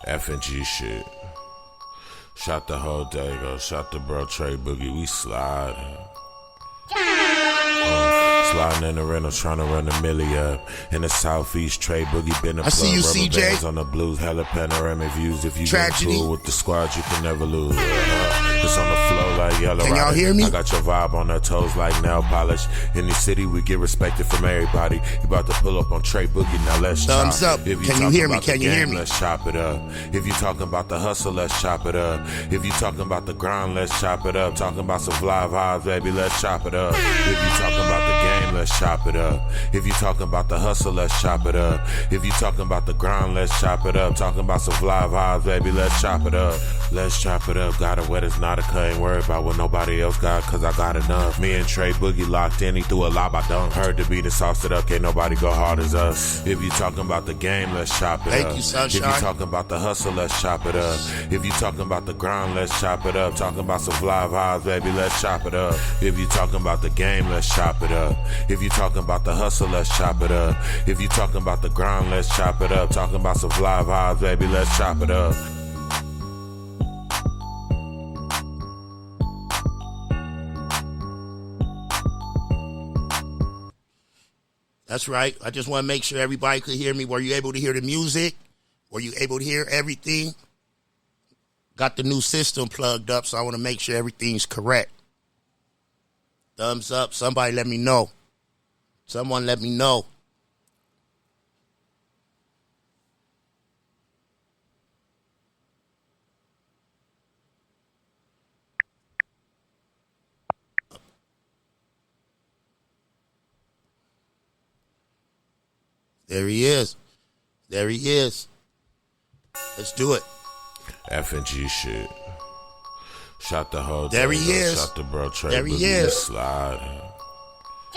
FngHaze shit. Shot the whole day, go. Shot the bro Trey Boogie. We slide. Sliding in the rental, trying to run a milli up. In the southeast, Trey Boogie been a plug. See you, Rubber CJ. bands on the blues, hella panoramic views. If you Tragedy. get cool with the squad, you can never lose. It's on the flow like yellow. Can y'all hear me? I got your vibe on her toes like nail polish. In the city, we get respected from everybody. You about to pull up on Trey Boogie, now let's Thumbs chop. up. If Can you hear me? talking about Can the you hear game, me? Let's chop it up. If you talking about the hustle, let's chop it up. If you talking about the grind, let's chop it up. Talking about some Flava, baby, let's chop it up. If you talking about the game, let's chop it up. If you talking about the hustle, let's chop it up. If you talking about the grind, let's chop it up. Talking about some Flava, baby, let's chop it up. Let's chop it up. Got it wet, it's not a cut. Ain't worried about what nobody else got, cause I got enough. Me and Trey Boogie locked in, he threw a lob, I dunk. Heard the beat and sauced it up, can't nobody go hard as us. If you talking about the game, let's chop it up. Thank you, Sunshine. If you talking about the hustle, let's chop it up. If you talking about the grind, let's chop it up. Talking about some Flava, baby, let's chop it up. If you talking about the game, let's chop it up. If you talking about the hustle, let's chop it up. If you talking about the grind, let's chop it up. Talking about some Flava, baby, let's chop it up. That's right. I just want to make sure everybody could hear me. Were you able to hear the music? Were you able to hear everything? Got the new system plugged up, so I want to make sure everything's correct. Thumbs up. Somebody let me know. Someone let me know. There he is. There he is. Let's do it. FngHaze shit. Shot the whole There day, he go. is. Shot the bro Trey There he Boogie. is. Slide.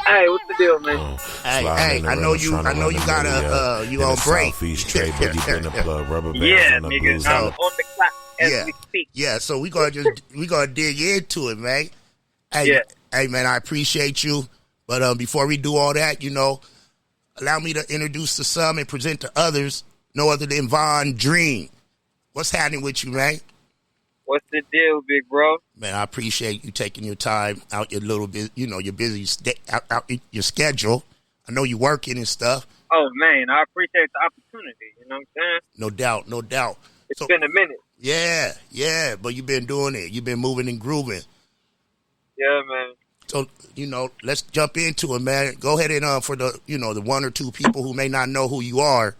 Hey, what's the deal, man? Hey, I know you got you on break. Southeast, Trey Boogie been a plug. Rubber bands Yeah, on the nigga, blues. I'm on the clock as Yeah. we speak. Yeah, so we gonna dig into it, man. Hey, Yeah. hey, man, I appreciate you. But before we do all that, allow me to introduce to some and present to others, no other than Dream. What's happening with you, man? What's the deal, big bro? Man, I appreciate you taking your time out your little bit, your busy out your schedule. I know you working and stuff. Oh, man, I appreciate the opportunity. You know what I'm saying? No doubt, no doubt. It's been a minute. Yeah, but you've been doing it. You've been moving and grooving. Yeah, man. So, let's jump into it, man. Go ahead and for the, the one or two people who may not know who you are,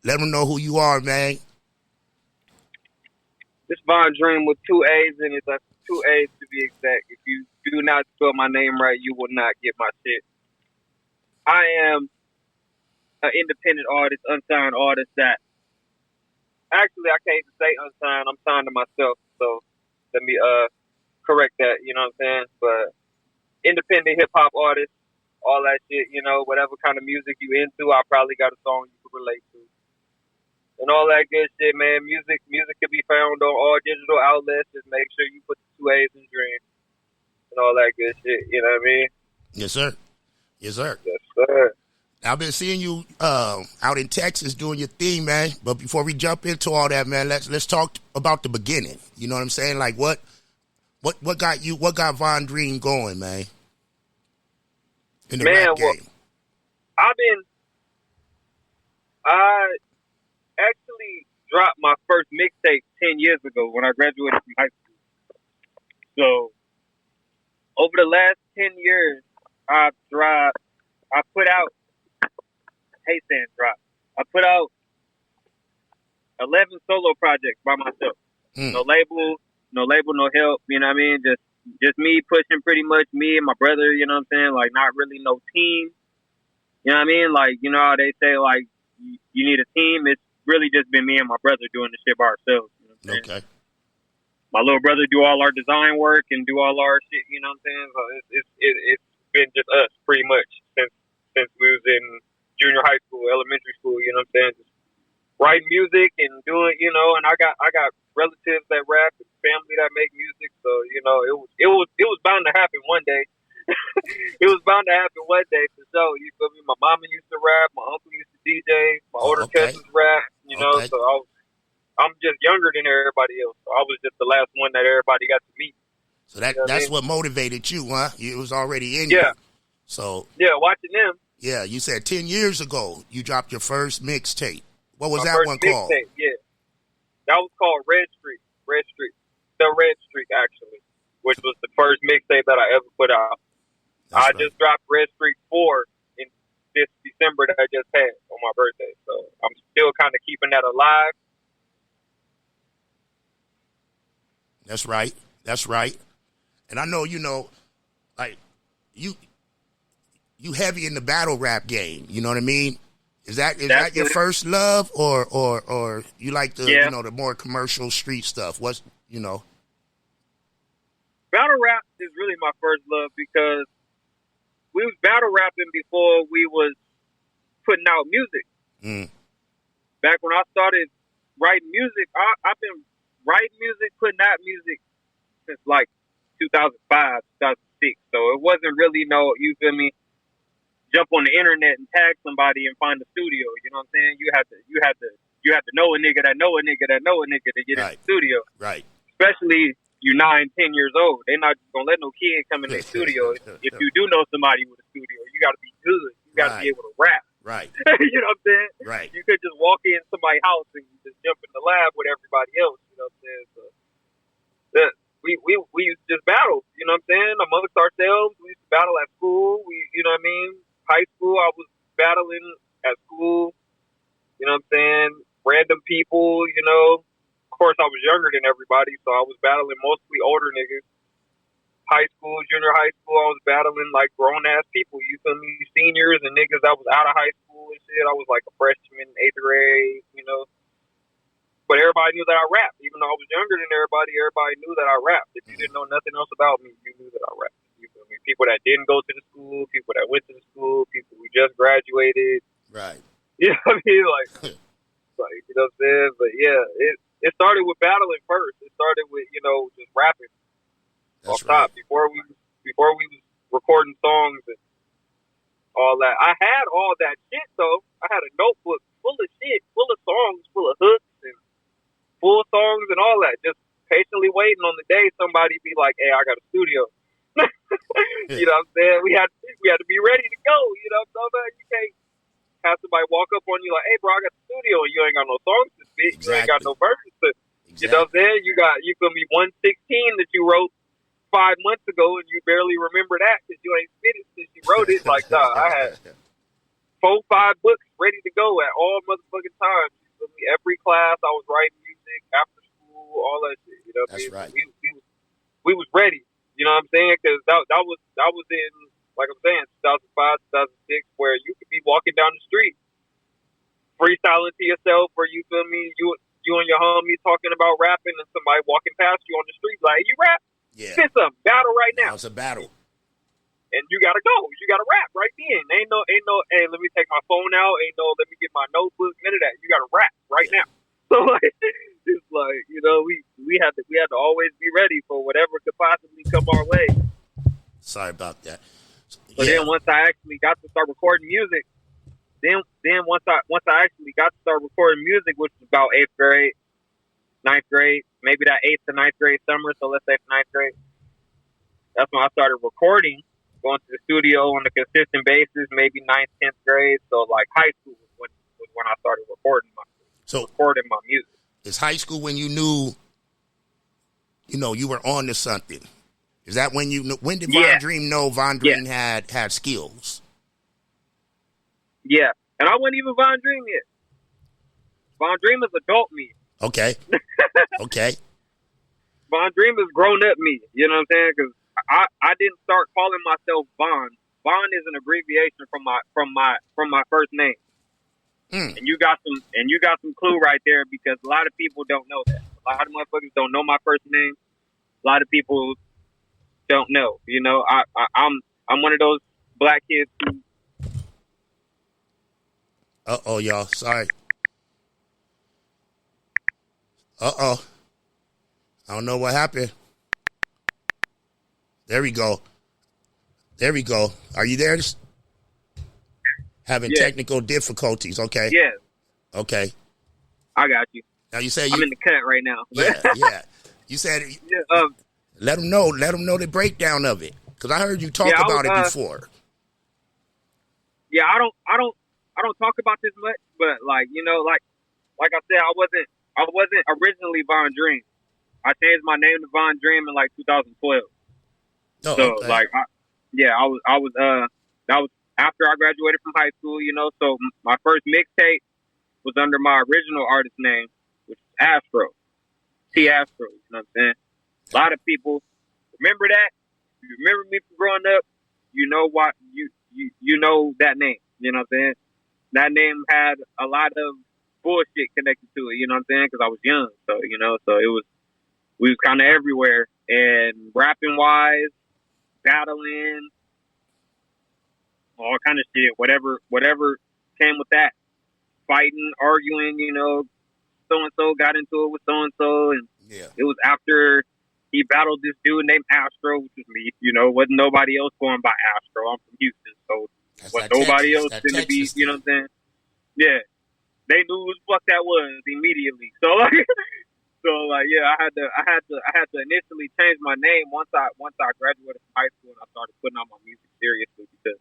let them know who you are, man. This Dream with 2 A's in it. That's 2 A's to be exact. If you do not spell my name right, you will not get my shit. I am an independent artist, unsigned artist that actually I can't even say unsigned. I'm signed to myself. So let me correct that. You know what I'm saying? But independent hip hop artist, all that shit. Whatever kind of music you into, I probably got a song you can relate to. And all that good shit, man. Music can be found on all digital outlets. Just make sure you put the 2 A's in Dream. And all that good shit. You know what I mean? Yes, sir. Yes, sir. Yes, sir. I've been seeing you out in Texas doing your thing, man. But before we jump into all that, man, let's talk about the beginning. You know what I'm saying? Like what got Von Dream going, man? In the rap game. I actually dropped my first mixtape 10 years ago when I graduated from high school. So over the last 10 years, I put out I put out 11 solo projects by myself. No label, no help, you know what I mean? Just me pushing pretty much, me and my brother, you know what I'm saying? Like, not really no team. You know what I mean? Like, how they say, like, you need a team. It's really just been me and my brother doing the shit by ourselves. You know what I'm saying? Okay. My little brother do all our design work and do all our shit, you know what I'm saying? So it's been just us pretty much since we was in junior high school, elementary school, you know what I'm saying? Just writing music and doing, and I got relatives that rap and family that make music, so it was bound to happen one day. It was bound to happen one day for sure. You feel me? My mama used to rap, my uncle used to DJ, my older cousins rap, so I I'm just younger than everybody else. So I was just the last one that everybody got to meet. So that's what motivated you, huh? It was already in Yeah. you. So Yeah, watching them. yeah, you said 10 years ago you dropped your first mixtape. What was My that first one called? mixtape, yeah. That was called Red Street. The Red Street, actually, which was the first mixtape that I ever put out. I just dropped Red Street 4 in this December that I just had on my birthday. So I'm still kind of keeping that alive. That's right. That's right. And I know, like, you heavy in the battle rap game. You know what I mean? Is that your first love, or you like the the more commercial street stuff? What's Battle rap is really my first love because we was battle rapping before we was putting out music. Back when I started writing music, I've been writing music, putting out music since like 2005, 2006. So it wasn't really you feel me, jump on the internet and tag somebody and find a studio. You know what I'm saying? You had to know a nigga that know a nigga that know a nigga to get in the studio. Right. Especially you 9, 10 years old. They're not just gonna let no kid come in the studio. If you do know somebody with a studio, you gotta be good. You gotta be able to rap. Right. You know what I'm saying? Right. You could just walk in somebody's house and just jump in the lab with everybody else. You know what I'm saying? So we used to just battle. You know what I'm saying? Amongst ourselves, we used to battle at school. You know what I mean? High school, I was battling at school. You know what I'm saying? Random people. Of course, I was younger than everybody, so I was battling mostly older niggas. High school, junior high school, I was battling like grown ass people. You feel me? Seniors and niggas that was out of high school and shit. I was like a freshman, 8th grade, But everybody knew that I rapped. Even though I was younger than everybody knew that I rapped. If you didn't know nothing else about me, you knew that I rapped. You feel me? People that didn't go to the school, people that went to the school, people who just graduated. Right. You know what I mean? Like you know what I'm saying? But yeah, it started with battling first. It started with, just rapping. That's off top. right. Before we was recording songs and all that. I had all that shit though. I had a notebook full of shit, full of songs, full of hooks and full songs and all that. Just patiently waiting on the day somebody be like, "Hey, I got a studio." You know what I'm saying? We had to be ready to go. You know what I'm saying? You can't have somebody walk up on you like, "Hey, bro, I got the studio," and you ain't got no songs to spit. Exactly. You ain't got no verses to. You know what I'm saying? You feel me? 116 that you wrote 5 months ago, and you barely remember that because you ain't spit it since you wrote it. Like, nah, I had 4, 5 books ready to go at all motherfucking times. You feel me? Every class, I was writing music after school, all that shit. You know what I mean? Right. We was ready. You know what I'm saying? Because that was in, like I'm saying, 2005, 2006, where you could be walking down the street, freestyling to yourself, or you feel me? You and your homie talking about rapping, and somebody walking past you on the street like, "Hey, you rap?" Yeah. It's a battle right now. It's a battle. And you gotta go. You gotta rap right then. Ain't no, hey, let me take my phone out. Ain't no, let me get my notebook. None of that. You gotta rap right now. So like, it's like, we had to always be ready for whatever could possibly come our way. Sorry about that. But then once I actually got to start recording music, then once I actually got to start recording music, which was about 8th grade, 9th grade, maybe that 8th to 9th grade summer, so let's say 9th grade. That's when I started recording, going to the studio on a consistent basis, maybe 9th, 10th grade. So like high school was when I started recording my music. Is high school when you knew, you were on to something? Is that when when did Von Dream know Von Dream had skills? Yeah. And I wasn't even Von Dream yet. Von Dream is adult me. Okay. Okay. Von Dream is grown up me. You know what I'm saying? Because I didn't start calling myself Von. Von is an abbreviation from my first name. And you got some clue right there because a lot of people don't know that. A lot of motherfuckers don't know my first name. A lot of people don't know. I'm one of those black kids who. Uh-oh, y'all. Sorry. Uh-oh. I don't know what happened. There we go. Are you there? Having technical difficulties. Okay. Yeah. Okay. I got you. Now you say I'm in the cut right now. Yeah. You said let them know the breakdown of it, because I heard you talk about it before. Yeah, I don't talk about this much, but like I said, I wasn't originally Von Dream. I changed my name to Von Dream in like 2012. Oh, so okay. like, that was after I graduated from high school, So my first mixtape was under my original artist name, which is Astro, T Astro. You know what I'm saying? A lot of people remember that. If you remember me from growing up, you know what you know that name. You know what I'm saying? That name had a lot of bullshit connected to it. You know what I'm saying? Because I was young, so we was kind of everywhere, and rapping wise, battling, all kind of shit, whatever came with that, fighting, arguing, so-and-so got into it with so-and-so, and it was after he battled this dude named Astro, which was me, wasn't nobody else going by Astro. I'm from Houston, so wasn't nobody else going to be, you know what I'm saying? Yeah. They knew who the fuck that was immediately. So I had to initially change my name once I graduated from high school and I started putting out my music seriously, because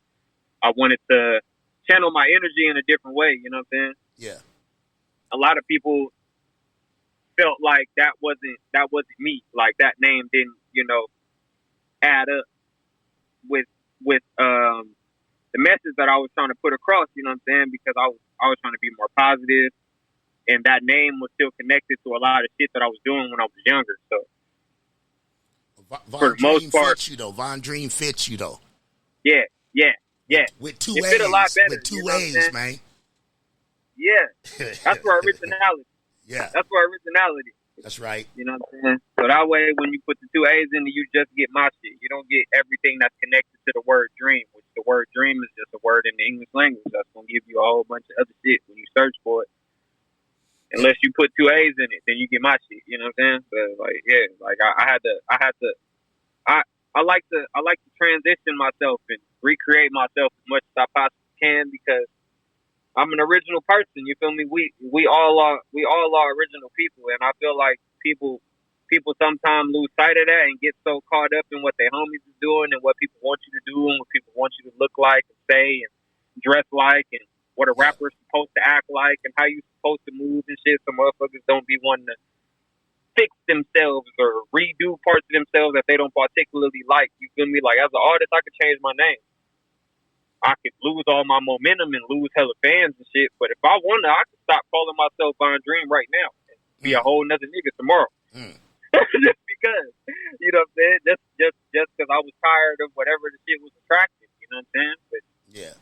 I wanted to channel my energy in a different way. You know what I'm saying? Yeah. A lot of people felt like that wasn't me. Like that name didn't, add up with the message that I was trying to put across. You know what I'm saying? Because I was trying to be more positive, and that name was still connected to a lot of shit that I was doing when I was younger. So for the most part, fits you though. Von Dream fits you though. Yeah. With two it A's. fit a lot better, with two A's, man. Yeah. That's for originality. Yeah. That's for originality. That's right. You know what I'm saying? So that way, when you put the two A's in, you just get my shit. You don't get everything that's connected to the word dream, which the word dream is just a word in the English language. That's going to give you a whole bunch of other shit when you search for it. Unless you put two A's in it, then you get my shit. You know what I'm saying? But I like to transition myself and recreate myself as much as I possibly can, because I'm an original person. You feel me? We all are original people, and I feel like people sometimes lose sight of that and get so caught up in what their homies is doing and what people want you to do and what people want you to look like and say and dress like and what a rapper's supposed to act like and how you supposed to move and shit. So motherfuckers don't be wanting to fix themselves or redo parts of themselves that they don't particularly like. You feel me? Like, as an artist, I could change my name. I could lose all my momentum and lose hella fans and shit. But if I wanted, I could stop calling myself Von Dream right now and be a whole nother nigga tomorrow. Just because, you know what I'm saying? Just because I was tired of whatever the shit was attractive. You know what I'm saying? But yeah,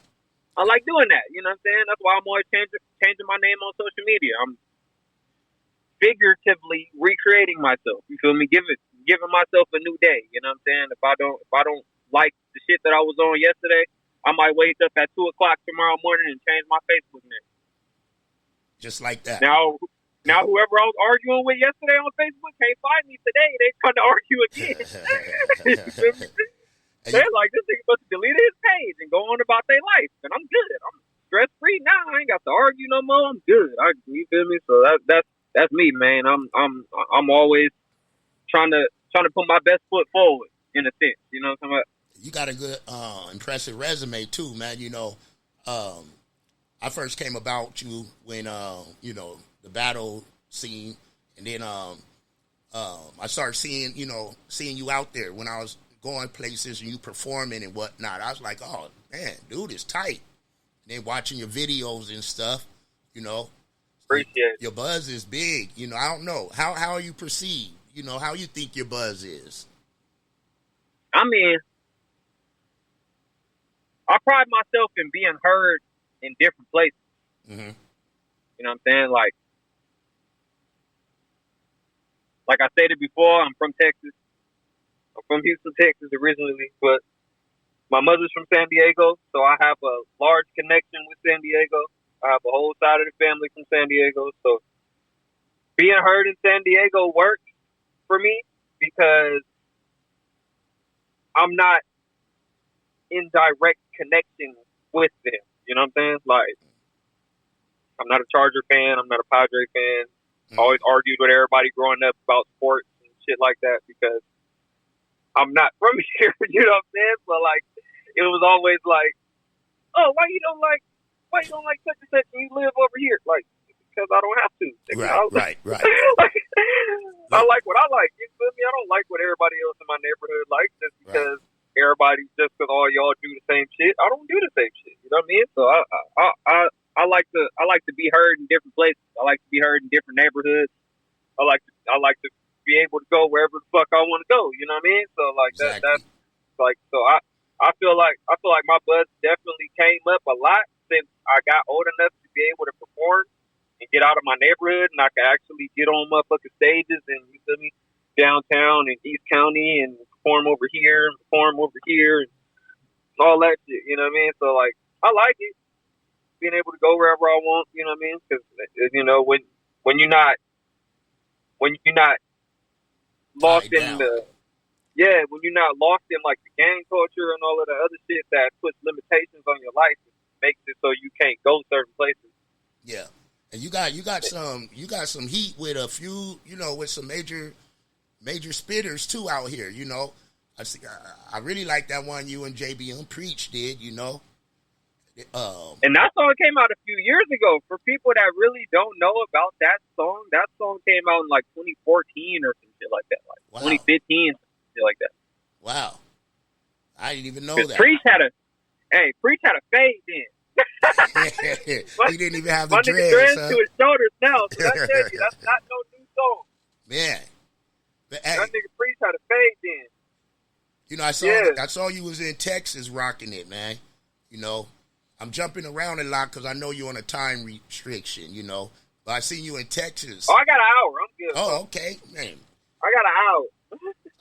I like doing that. You know what I'm saying? That's why I'm always changing my name on social media. I'm figuratively recreating myself. You feel me? Giving myself a new day. You know what I'm saying? If I don't like the shit that I was on yesterday, I might wake up at 2:00 tomorrow morning and change my Facebook name. Just like that. Now whoever I was arguing with yesterday on Facebook can't find me today. They trying to argue again. They're like, this nigga supposed to delete his page and go on about their life, and I'm good. I'm stress free now. I ain't got to argue no more. I'm good. You feel me? So that's me, man. I'm always trying to put my best foot forward in a sense. You know what I'm talking about? You got a good, impressive resume too, man. I first came about you when, the battle scene, and then I started seeing you out there when I was going places and you performing and whatnot. I was like, oh man, dude is tight. And then watching your videos and stuff, appreciate it. Your buzz is big. I don't know how are you perceived. How you think your buzz is. I mean, I pride myself in being heard in different places. Mm-hmm. You know what I'm saying? Like I stated before, I'm from Texas. I'm from Houston, Texas originally, but my mother's from San Diego, so I have a large connection with San Diego. I have a whole side of the family from San Diego, so being heard in San Diego works for me because I'm not in direct connection with them. You know what I'm saying? Like, I'm not a Charger fan. I'm not a Padre fan. I always argued with everybody growing up about sports and shit like that because I'm not from here, you know what I'm saying? But like, it was always like, oh, why you don't like such and such and you live over here? Like, because I don't have to. Right. Like, I like what I like. You feel me? I don't like what everybody else in my neighborhood likes just because just because all y'all do the same shit. I don't do the same shit. You know what I mean? So I like to be heard in different places. I like to be heard in different neighborhoods. I like to be able to go wherever the fuck I want to go. You know what I mean? So like exactly. that's like, so I feel like my buzz definitely came up a lot since I got old enough to be able to perform and get out of my neighborhood, and I could actually get on motherfucking stages and, you feel me, downtown and East County and perform over here and all that shit. You know what I mean? So like, I like it, being able to go wherever I want. You know what I mean? Because you know when you're not lost in when you're not lost in like the gang culture and all of the other shit that puts limitations on your life, it makes it so you can't go certain places. Yeah. And you got some heat with a few, you know, with some major spitters too out here, you know. I really like that one you and JBM Preach did, you know. And that song came out a few years ago. For people that really don't know about that song came out in like 2014 or some shit like that, like 2015, shit like that. Wow, I didn't even know that. Preach had a fade in. He didn't even have the dreads to his shoulders now. So I tell you, that's not no new song. Man, but, hey, that nigga Preach had a fade in. You know, I saw you was in Texas rocking it, man. You know, I'm jumping around a lot because I know you're on a time restriction. You know, but I seen you in Texas. Oh, I got an hour. I'm good. Oh, okay, man. I got an hour.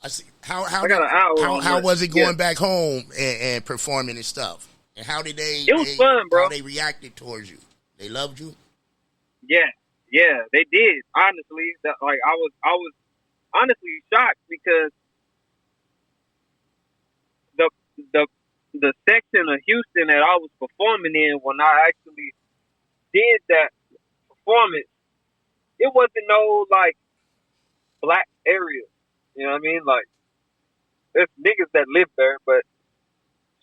I see. How was it going back home and performing and stuff? And how did It was fun, bro. How they reacted towards you? They loved you? Yeah, they did. Honestly, I was honestly shocked because the section of Houston that I was performing in when I actually did that performance, it wasn't no like black area. You know what I mean? Like, there's niggas that live there, but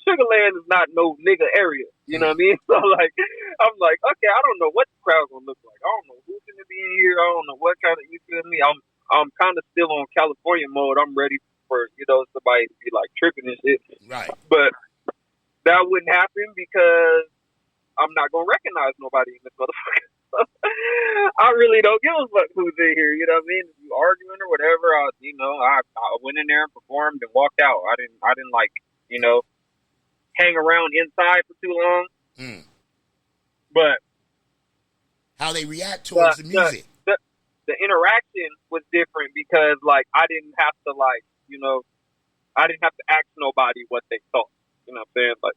Sugarland is not no nigga area. You know what I mean? So like, I'm like, okay, I don't know what the crowd's gonna look like. I don't know who's gonna be in here. I don't know what kind of, you feel me? I'm kind of still on California mode. I'm ready for, you know, somebody to be like tripping and shit. Right. But that wouldn't happen because I'm not gonna recognize nobody in this motherfucker. I really don't give a fuck who's in here. You know what I mean? If you arguing or whatever, I went in there and performed and walked out. I didn't like, you know, hang around inside for too long. But how they react towards the music, the interaction was different because like I didn't have to like, you know, I didn't have to ask nobody what they thought. You know what I'm saying? Like,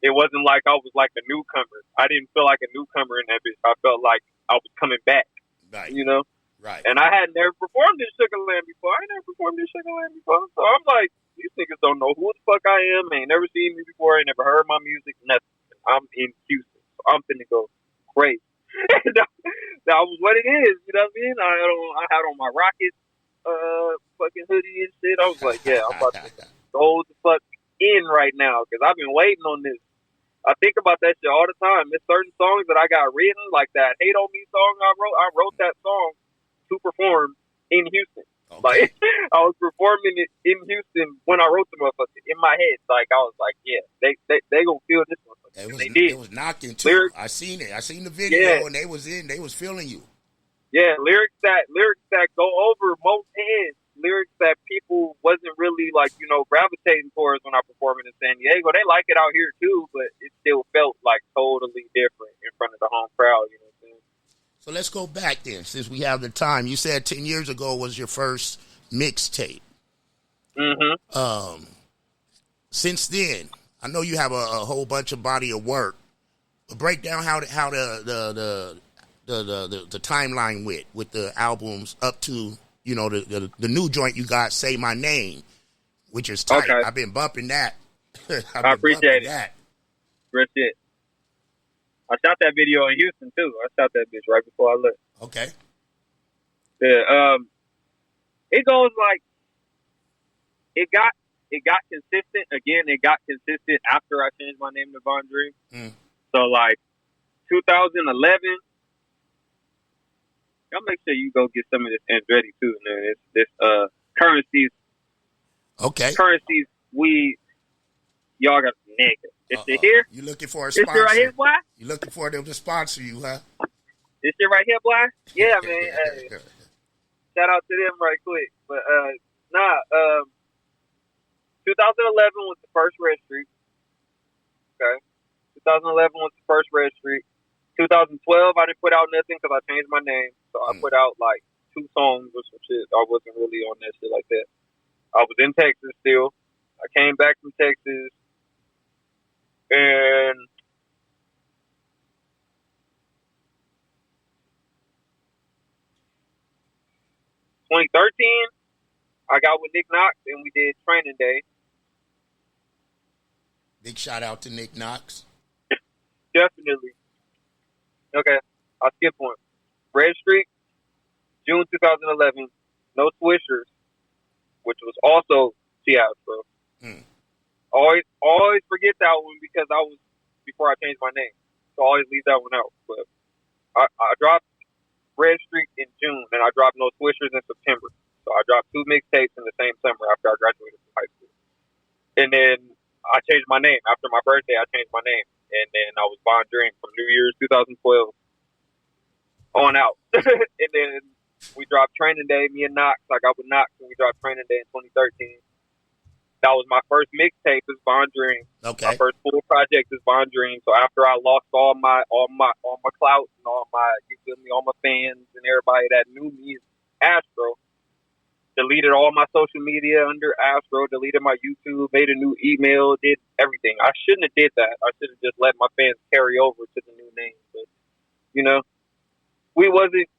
it wasn't like I was like a newcomer. I didn't feel like a newcomer in that bitch. I felt like I was coming back. Right. You know? Right. And I had never performed in Sugarland before. I ain't never performed in Sugarland before. So I'm like, these niggas don't know who the fuck I am. They ain't never seen me before. Ain't never heard my music. Nothing. I'm in Houston. So I'm finna go crazy. That was what it is. You know what I mean? I had on my Rockets fucking hoodie and shit. I was like, yeah, I'm about to go the fuck in right now because I've been waiting on this. I think about that shit all the time. There's certain songs that I got written, like that "Hate on Me" song I wrote that song to perform in Houston. Okay. Like, I was performing it in Houston when I wrote the motherfucker in my head. Like, I was like, yeah, they gonna feel this motherfucker. They did. It was knocking too. Lyrics, I seen it. I seen the video and they was feeling you. Yeah, lyrics that go over most heads. Lyrics that people wasn't really like, you know, gravitating towards when I performed in San Diego. They like it out here too, but it still felt like totally different in front of the home crowd. You know what I'm saying? So let's go back then, since we have the time. You said 10 years ago was your first mixtape. Mm-hmm. Since then, I know you have a whole bunch of body of work. But break down how the timeline went with the albums up to, you know, the new joint you got, Say My Name, which is tight. Okay. I've been bumping that. I appreciate it. Real shit. I shot that video in Houston too. I shot that bitch right before I left. Okay. Yeah, it goes like it got consistent. Again, it got consistent after I changed my name to Von Dream. So like 2011, y'all make sure you go get some of this Andretti too, man. It's this currencies. Okay. Currencies weed. Y'all got nigga. This shit here. You looking for a This sponsor? shit right here, boy. You looking for them to sponsor you, huh? This shit right here, boy. Yeah, man. Hey, shout out to them right quick. But 2011 was the first Red Streak. Okay. 2011 was the first Red Streak. 2012, I didn't put out nothing because I changed my name. So I put out like 2 songs or some shit. I wasn't really on that shit like that. I was in Texas still. I came back from Texas. And in 2013, I got with Nick Knox and we did Training Day. Big shout out to Nick Knox. Definitely. Okay, I'll skip one. Red Streak, June 2011. No Swishers, which was also Fiasco. Always forget that one because I was before I changed my name. So I always leave that one out. But I dropped Red Streak in June and I dropped No Swishers in September. So I dropped 2 mixtapes in the same summer after I graduated from high school. And then I changed my name. After my birthday, I changed my name. And then I was Von Dream from New Year's 2012 on out. And then we dropped Training Day, me and Knox. I got with Knox and we dropped Training Day in 2013. That was my first mixtape is Von Dream. Okay. My first full project is Von Dream. So after I lost all my clout and all my fans and everybody that knew me as Astro, deleted all my social media under Astro, deleted my YouTube, made a new email, did everything. I shouldn't have did that. I should have just let my fans carry over to the new name. But, we wasn't,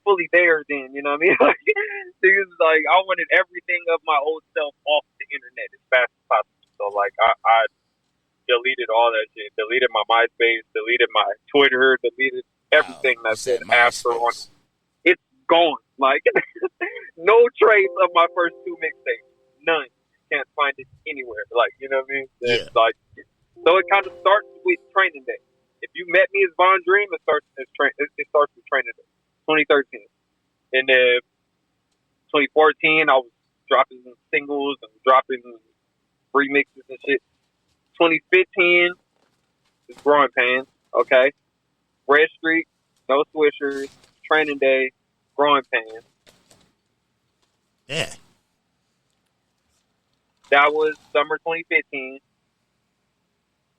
fully there then, you know what I mean? It was like I wanted everything of my old self off the internet as fast as possible. So, like, I deleted all that shit. Deleted my MySpace, deleted my Twitter, deleted everything that said Astro on it. It's gone. Like, no trace of my first 2 mixtapes. None. Can't find it anywhere. Like, you know what I mean? It's like, so it kind of starts with Training Day. If you met me as Von Dream, it starts with Training Day. 2013. And then 2014, I was dropping singles and dropping remixes and shit. 2015 is Growing Pains. Okay. Red Streak, No Swishers, Training Day, Growing Pains. Yeah. That was summer 2015.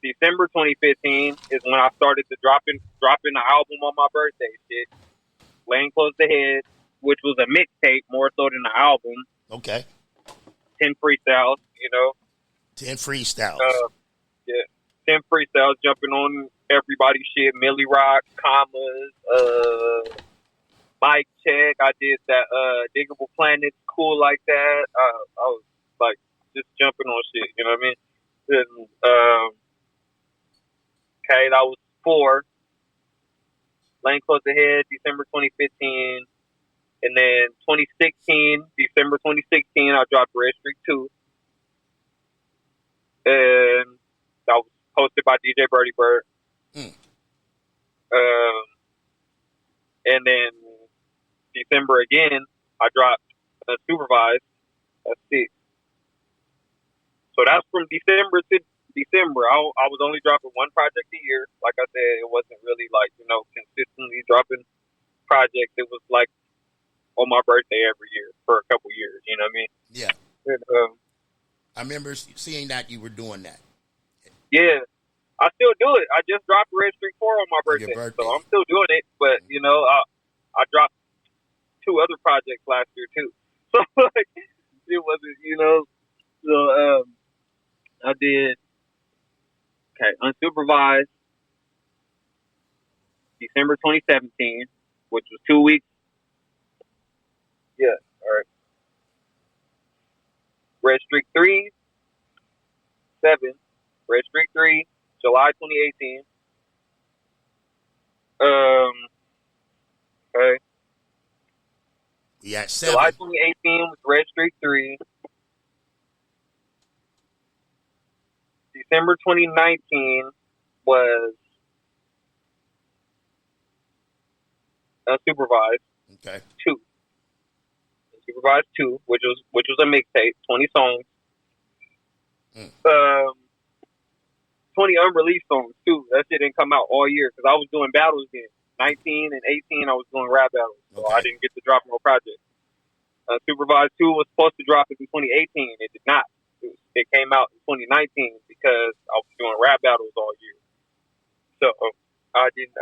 December 2015 is when I started to dropping the album on my birthday shit. Laying Close to Head, which was a mixtape more so than an album. Okay. 10 freestyles, 10 freestyles. 10 freestyles jumping on everybody's shit. Millie Rock, Commas, Mic Check. I did that Diggable Planets, Cool Like That. I was like just jumping on shit, you know what I mean? And, okay, that was 4. Laying Close Ahead, December 2015. And then 2016, December 2016, I dropped Red Streak 2. And that was hosted by DJ Birdie Bird. And then December again, I dropped Supervised. That's 6. So that's from December to December. I was only dropping 1 project a year. Like I said, it wasn't really like, consistently dropping projects. It was like on my birthday every year for a couple years. You know what I mean? Yeah. And, I remember seeing that you were doing that. Yeah. I still do it. I just dropped Red Streak 4 on my birthday. So I'm still doing it. But, I dropped 2 other projects last year too. So like, it wasn't, so I did Unsupervised December 2017, which was 2 weeks. Yeah, all right. Red Streak 3, 7. Red Streak 3, July 2018. Okay. We at 7. July 2018 was Red Streak 3. December 2019 was Supervised Okay. 2. Supervised 2, which was a mixtape, 20 songs. 20 unreleased songs too. That shit didn't come out all year because I was doing battles then. 19 and 18, I was doing rap battles, so I didn't get to drop no project. Supervised 2 was supposed to drop in 2018. It did not. It came out in 2019 because I was doing rap battles all year. So I didn't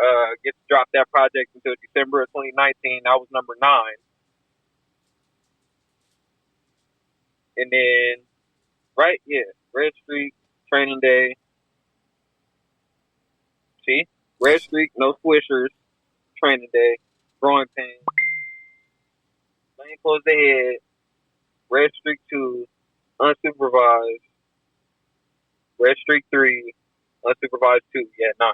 get to drop that project until December of 2019. That was number 9. And then, Red Streak, Training Day. See? Red Streak, No Swishers, Training Day, Growing Pains. Lane Close the Head, Red Streak 2, Unsupervised, Red Streak 3, Unsupervised 2, 9.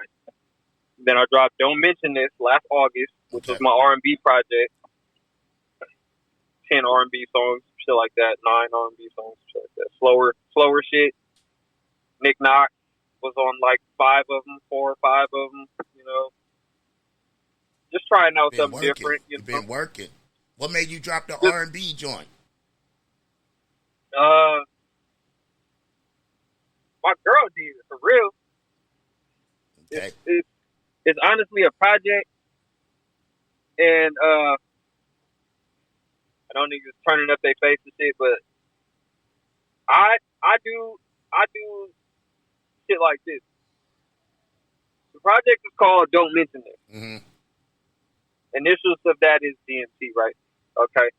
Then I dropped Don't Mention This last August, which was my R&B project. 10 R&B songs, shit like that. 9 R&B songs, shit like that. Slower shit. Nick Knox was on like 5 of them, 4 or 5 of them, you know. Just trying out something different. You've been working. What made you drop the R&B joint? My girl did it, for real. Okay. It's honestly a project, and I don't think it's turning up their face and shit, but I do shit like this. The project is called Don't Mention This. Mm-hmm. Initials of that is DMT, right? Okay.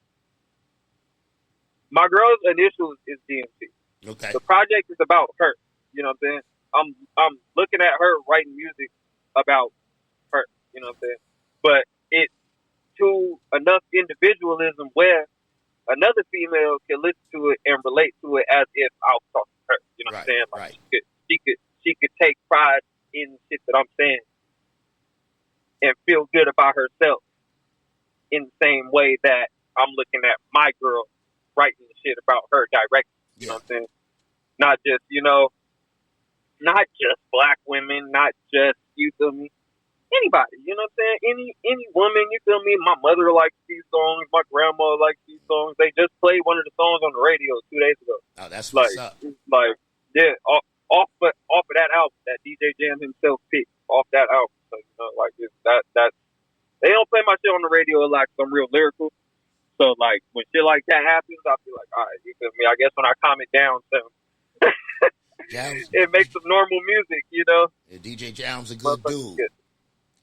My girl's initials is DMT. Okay. The project is about her. You know what I'm saying? I'm looking at her writing music about her. You know what I'm saying? But it's to enough individualism where another female can listen to it and relate to it as if I was talking to her. You know what I'm saying? Like she could take pride in shit that I'm saying and feel good about herself in the same way that I'm looking at my girl writing shit about her directly. You know what I'm saying? Not just, not just black women, not just, you feel me? Anybody, you know what I'm saying? Any woman, you feel me? My mother likes these songs. My grandma likes these songs. They just played one of the songs on the radio 2 days ago. Oh, that's what's up. Yeah, off of that album that DJ Jam himself picked off that album. So, that they don't play my shit on the radio a lot because I'm real lyrical. So, like, when shit like that happens, I'll be like, all right, you feel me? I guess when I calm it down, so it makes some normal music, you know? Yeah, DJ Jam's a good dude.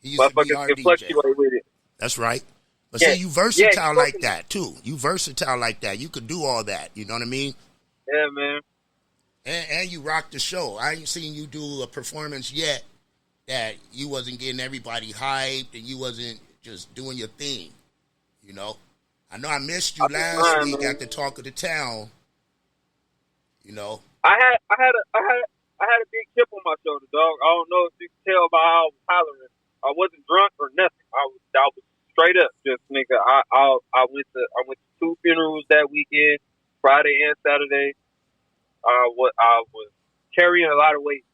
He used to be our DJ. Fluctuate with it. That's right. But see, you versatile like that, too. You versatile like that. You could do all that. You know what I mean? Yeah, man. And you rock the show. I ain't seen you do a performance yet that you wasn't getting everybody hyped and you wasn't just doing your thing, you know? I know I missed you last week at the Talk of the Town, you know? I had a big chip on my shoulder, dog. I don't know if you can tell by how I was hollering. I wasn't drunk or nothing. I was straight up just nigga. I went to 2 funerals that weekend, Friday and Saturday. I was carrying a lot of weight,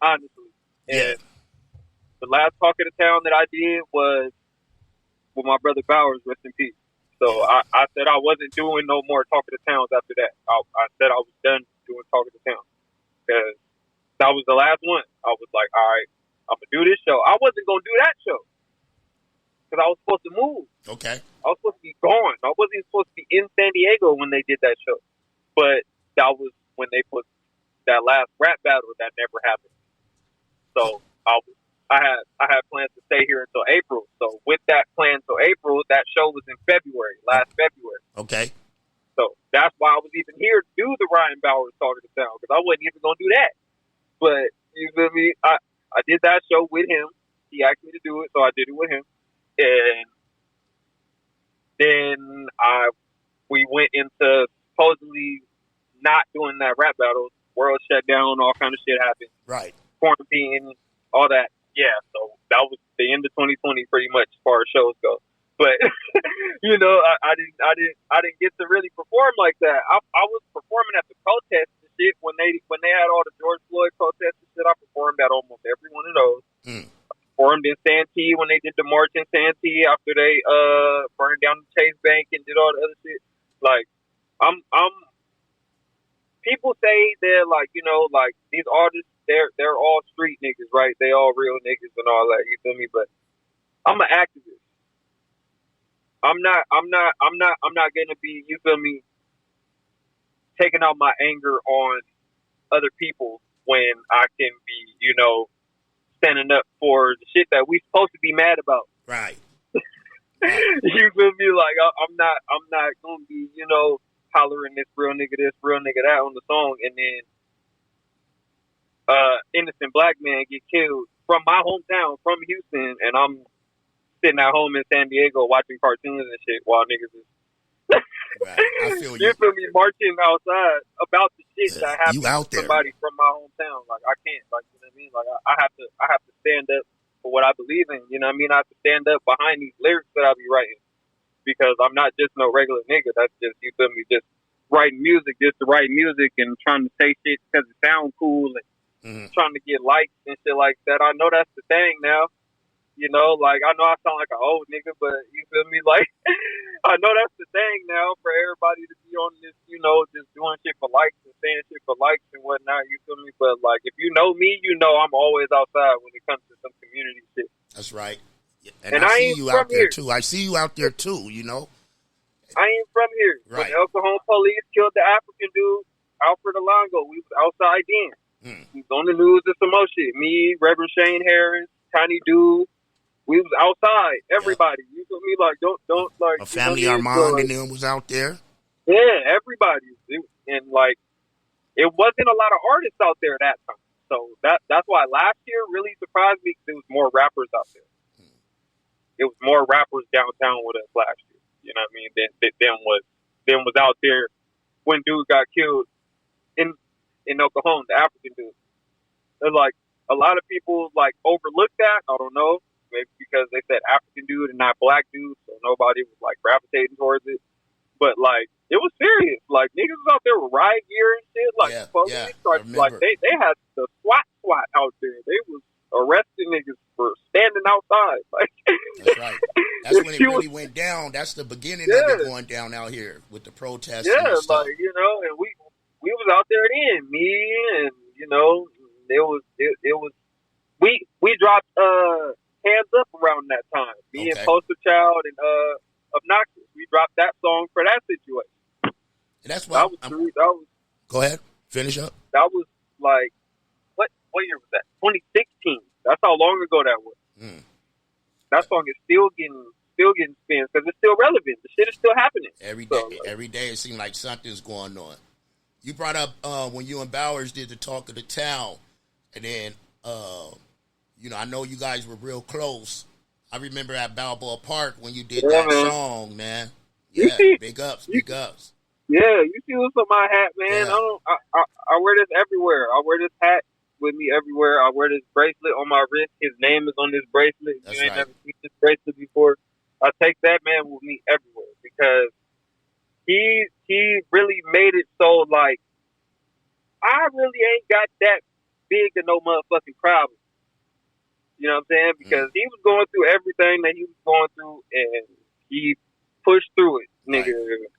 honestly. And the last Talk of the Town that I did was with my brother Bowers, rest in peace. So I said I wasn't doing no more Talk of the Towns after that. I said I was done doing Talk of the Town because that was the last one. I was like, all right, I'm going to do this show. I wasn't going to do that show because I was supposed to move. Okay. I was supposed to be gone. I wasn't supposed to be in San Diego when they did that show. But that was when they put that last rap battle that never happened. So I had plans to stay here until April. So with that plan till April, that show was in last February. Okay. So that's why I was even here to do the Ryan Bowers Talk of the Town because I wasn't even going to do that. But you feel me? I did that show with him. He asked me to do it, so I did it with him. And then we went into supposedly not doing that rap battle. World shut down, all kind of shit happened. Right. Quarantine, all that. Yeah, so that was the end of 2020 pretty much as far as shows go. But, you know, I didn't get to really perform like that. I was performing at the protests and shit when they had all the George Floyd protests and shit. I performed at almost every one of those. I performed in Santee when they did the march in Santee after they burned down the Chase Bank and did all the other shit. Like, I'm people say they're like, you know, like these artists, they're all street niggas, right? They all real niggas and all that. You feel me? But I'm an activist. I'm not gonna be, you feel me, taking out my anger on other people when I can be, you know, standing up for the shit that we supposed to be mad about. Right. You feel me? Like I'm not gonna be, you know, hollering this, real nigga that on the song, and then innocent black man get killed from my hometown, from Houston, and I'm sitting at home in San Diego watching cartoons and shit while niggas is right. I feel you feel me, marching outside about the shit that happened you out to there. somebody from my hometown. Like I can't, like, you know what I mean? Like I have to stand up for what I believe in. You know what I mean? I have to stand up behind these lyrics that I be writing, because I'm not just no regular nigga. That's just, you feel me, just writing music just to write music and trying to say shit because it sounds cool and trying to get likes and shit like that. I know that's the thing now. You know, like, I know I sound like an old nigga, but you feel me? Like, I know that's the thing now for everybody to be on this, you know, just doing shit for likes and saying shit for likes and whatnot. You feel me? But, like, if you know me, you know I'm always outside when it comes to some community shit. That's right. And I see you out there, too. I see you out there, too, you know? I ain't from here. Right. When the El Cajon police killed the African dude, Alfred Alongo, we was outside then. We was on the news and some more shit. Me, Reverend Shane Harris, Tiny Dude. We was outside, everybody. You feel me? Like, don't like. A family Armand and them was out there. Yeah, everybody. And like, it wasn't a lot of artists out there that time. So that's why last year really surprised me, because there was more rappers out there. It was more rappers downtown with us last year. You know what I mean? Than was out there when dude got killed in El Cajon, the African dude. And like, a lot of people like overlooked that. I don't know. Maybe because they said African dude and not black dude, so nobody was like gravitating towards it. But like, it was serious. Like, niggas was out there with riot gear and shit. Like, police started, like they had the SWAT out there. They was arresting niggas for standing outside. Like, that's right. That's when it really went down. That's the beginning of it going down out here with the protests. Yeah, and stuff. like, you know, and we was out there then. Me and, you know, it was we dropped Hands Up around that time. Me and Poster Child and Obnoxious. We dropped that song for that situation. And that's why that was go ahead. Finish up. That was like, what year was that? 2016. That's how long ago that was. That song is still getting spins because it's still relevant. The shit is still happening. Every day it seems like something's going on. You brought up when you and Bowers did the Talk of the Town, and then you know, I know you guys were real close. I remember at Balboa Park when you did that song, man. Yeah, big ups. Yeah, you see what's on my hat, man. Yeah. I wear this everywhere. I wear this hat with me everywhere. I wear this bracelet on my wrist. His name is on this bracelet. That's you ain't right. never seen this bracelet before. I take that man with me everywhere because he really made it so, like, I really ain't got that big of no motherfucking problem. You know what I'm saying? Because he was going through everything that he was going through, and he pushed through it, nigga. Right.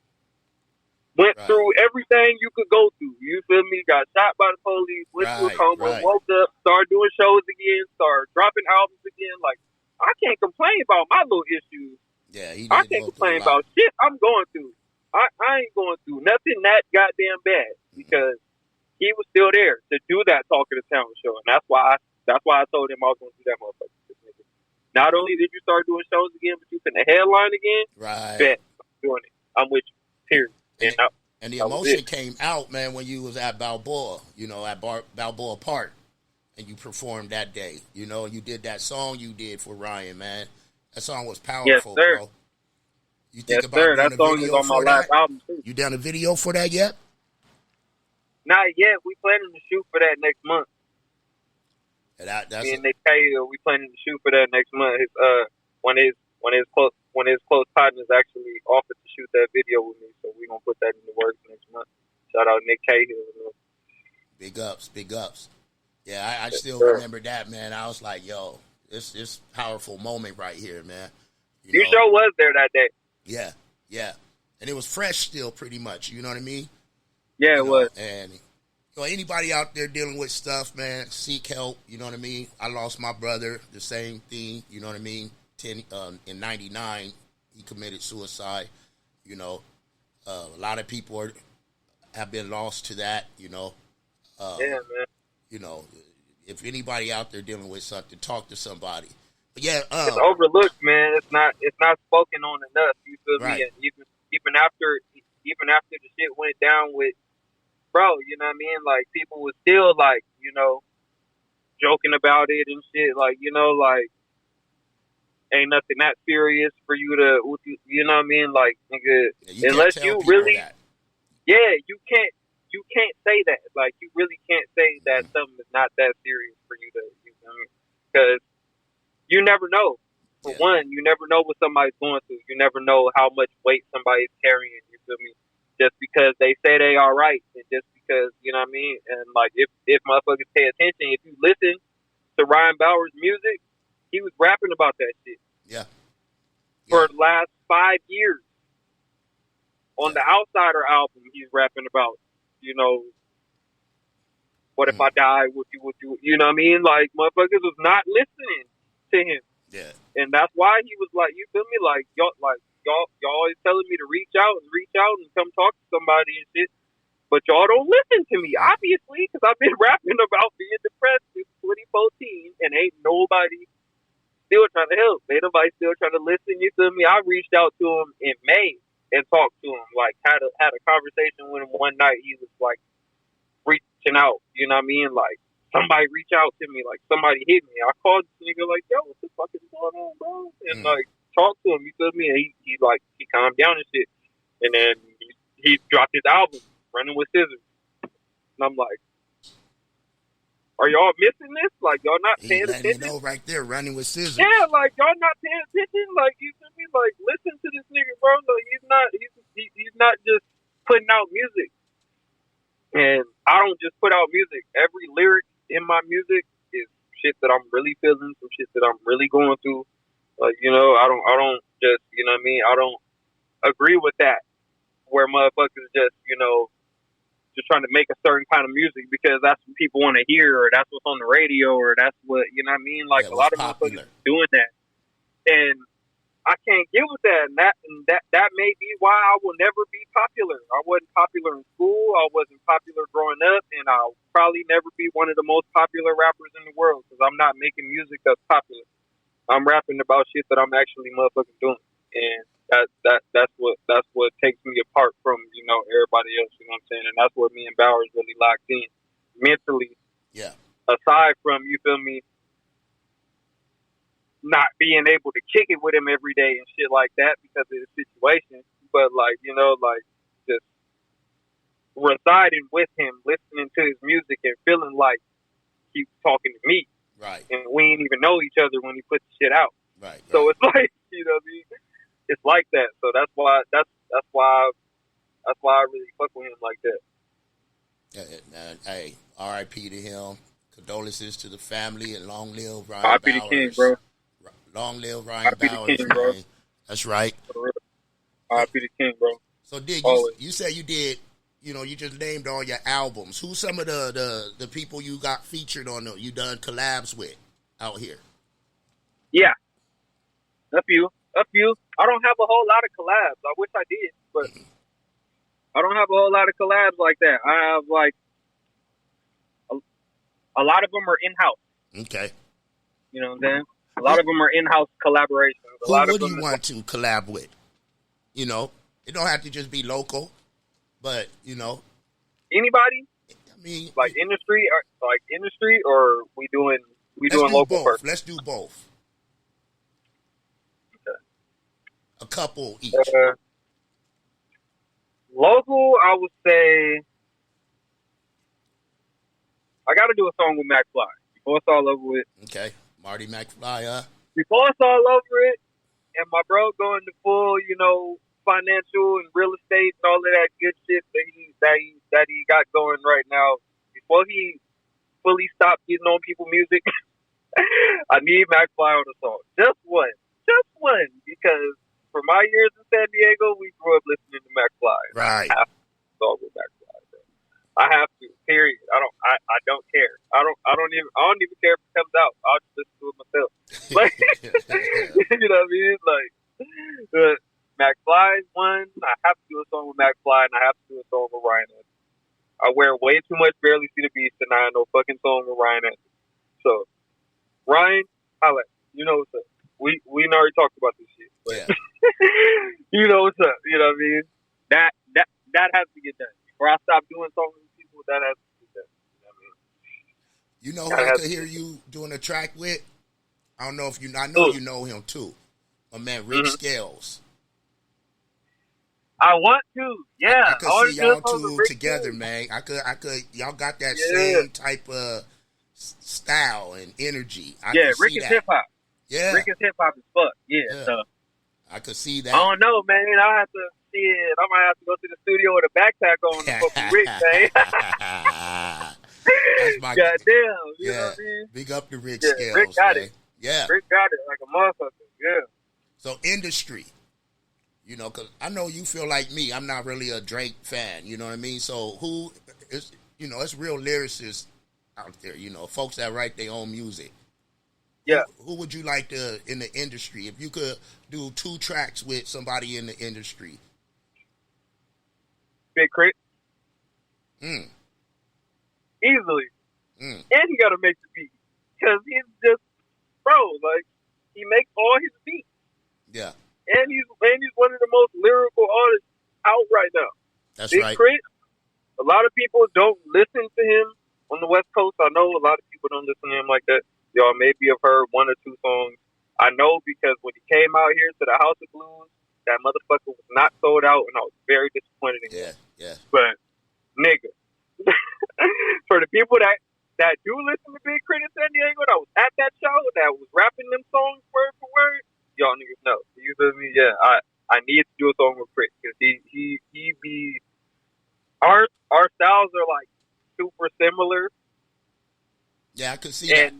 Went through everything you could go through. You feel me? Got shot by the police, went to a coma, woke up, started doing shows again, started dropping albums again. Like, I can't complain about my little issues. Yeah, I can't complain about shit I'm going through. I ain't going through nothing that goddamn bad because he was still there to do that Talk of the Town show, and that's why I told him I was going to do that motherfucker. Not only did you start doing shows again, but you can headline again. Right. Bet I'm doing it. I'm with you. Period. And the emotion came out, man, when you was at Balboa, you know, at Balboa Park, and you performed that day. You know, you did that song you did for Ryan, man. That song was powerful, bro. You think about doing that song is on my last album too. You done a video for that yet? Not yet. We planning to shoot for that next month. That's me and Nick K, we planning to shoot for that next month. When his close tie Watkins actually offered to shoot that video with me, so we're gonna put that in the works next month. Shout out Nick Cahill. Big ups, big ups. Yeah, I still sure. remember that, man. I was like, yo, this powerful moment right here, man. You sure was there that day. Yeah, yeah. And it was fresh still pretty much, you know what I mean? Yeah, it was. And anybody out there dealing with stuff, man, seek help, you know what I mean? I lost my brother, the same thing, you know what I mean? In 99, he committed suicide, you know. A lot of people have been lost to that, you know. Yeah, man. You know, if anybody out there dealing with something, talk to somebody. But yeah, it's overlooked, man. It's not spoken on enough. You feel right. me? And even after the shit went down with, bro, you know what I mean? Like, people was still like, you know, joking about it and shit. Like, you know, like, ain't nothing that serious for you to, you know what I mean? Like, nigga, unless you really, you can't say that. Like, you really can't say that something is not that serious for you to, you know what I mean? Because you never know. For one, you never know what somebody's going through. You never know how much weight somebody's carrying, you feel me? Just because they say they all right, and just because, you know what I mean? And, like, if motherfuckers pay attention, if you listen to Ryan Bowers' music, he was rapping about that shit. Yeah. For the last 5 years. On the Outsider album, he's rapping about, you know, what if I die? What you, you know what I mean? Like, motherfuckers was not listening to him. Yeah. And that's why he was like, you feel me? Like, y'all always telling me to reach out and come talk to somebody and shit. But y'all don't listen to me, obviously, because I've been rapping about being depressed since 2014, and ain't nobody still trying to help. Ain't nobody still trying to listen, you feel me? I reached out to him in May and talked to him, like, had a conversation with him one night. He was, like, reaching out, you know what I mean? Like, somebody reach out to me, like, somebody hit me. I called this nigga, like, yo, what the fuck is going on, bro? And, like, talked to him, you feel me? And he calmed down and shit. And then he dropped his album, Running with Scissors. And I'm like, are y'all missing this? Like, y'all not paying attention? You know, right there, Running with Scissors. Yeah, like, y'all not paying attention? Like, you feel me? Like, listen to this nigga, bro. Like, he's not just putting out music. And I don't just put out music. Every lyric in my music is shit that I'm really feeling, some shit that I'm really going through. Like, you know, I don't just, you know what I mean? I don't agree with that, where motherfuckers just, you know, just trying to make a certain kind of music because that's what people want to hear, or that's what's on the radio, or that's what, you know what I mean? Like, a lot of motherfuckers doing that. And I can't get with that. And that may be why I will never be popular. I wasn't popular in school. I wasn't popular growing up. And I'll probably never be one of the most popular rappers in the world because I'm not making music that's popular. I'm rapping about shit that I'm actually motherfucking doing. And that's what takes me apart from, you know, everybody else, you know what I'm saying? And that's where me and Bowers really locked in mentally. Yeah. Aside from, you feel me, not being able to kick it with him every day and shit like that because of the situation. But, like, you know, like, just residing with him, listening to his music and feeling like he's talking to me. Right. And we ain't even know each other when he put the shit out. Right. So it's like, you know what I mean? It's like that. So that's why I really fuck with him like that. Hey, R.I.P. to him. Condolences to the family, and long live Ryan R.I.P. Bowers. the King, bro. Long live Ryan R.I.P. Bowers, the King, bro. man. That's right. R.I.P. the King, bro. So you said you did, you know, you just named all your albums. Who's some of the people you got featured on, you done collabs with out here? Yeah. A few. I don't have a whole lot of collabs. I wish I did, but I don't have a whole lot of collabs like that. I have, like, a lot of them are in-house. Okay. You know what I'm saying? A lot of them are in-house collaborations. Who would you want to collab with? You know, it don't have to just be local, but, you know. Anybody? I mean, like industry, or we doing local both. first? Let's do both. Okay. A couple each. Local, I would say I got to do a song with McFly before it's all over with. Okay. Marty McFly, Before it's all over it, and my bro going to full, financial and real estate and all of that good shit that he got going right now. Before he fully stopped getting on people's music, I need McFly on the song. Just one, because for my years in San Diego, we grew up listening to McFly. Right. I have to song with McFly. Bro. I have to. Period. I don't care. I don't even care if it comes out. I'll just listen to it myself. Like, you know what I mean? Like, McFly's one. I have to do a song with McFly, and I have to do a song with Ryan Anderson. I wear way too much Barely See the Beast, and I have no fucking song with Ryan Anderson. So, Ryan, holla. You know what's up. We already talked about this shit. But Yeah. you know what's up. You know what I mean? That has to get done. Before I stop doing songs with people, that has to get done. You know what I mean? You know who I could hear you doing a track with? I don't know if you. I know you know him too. My man, Rick Scales. I want to, yeah. I could see y'all two together, man. I could. Y'all got that same type of style and energy. Rick is hip hop. Yeah, Rick is hip hop as fuck. Yeah. So I could see that. I don't know, man. I have to see it. I might have to go to the studio with a backpack on to fuck with Rick, man. That's my goddamn. You know what I mean? Big up to Rick Scales. Rick got man. it. Yeah, Rick got it like a motherfucker. Yeah. So industry. Because I know you feel like me. I'm not really a Drake fan. You know what I mean? So who is, it's real lyricists out there, folks that write their own music. Yeah. Who would you like to, in the industry, if you could do 2 tracks with somebody in the industry? Big Crit. Easily. And he got to make the beat. Because he's just, he makes all his beats. Yeah. And he's one of the most lyrical artists out right now. That's Big right. Crit, a lot of people don't listen to him on the West Coast. I know a lot of people don't listen to him like that. Y'all maybe have heard 1 or 2 songs. I know because when he came out here to the House of Blues, that motherfucker was not sold out, and I was very disappointed in him. Yeah. But, nigga, for the people that do listen to Big Crit in San Diego, that was at that show, that was rapping them songs word for word, y'all niggas know. You feel me? Yeah, I need to do a song with Crit because he be our styles are like super similar. Yeah, I could see that.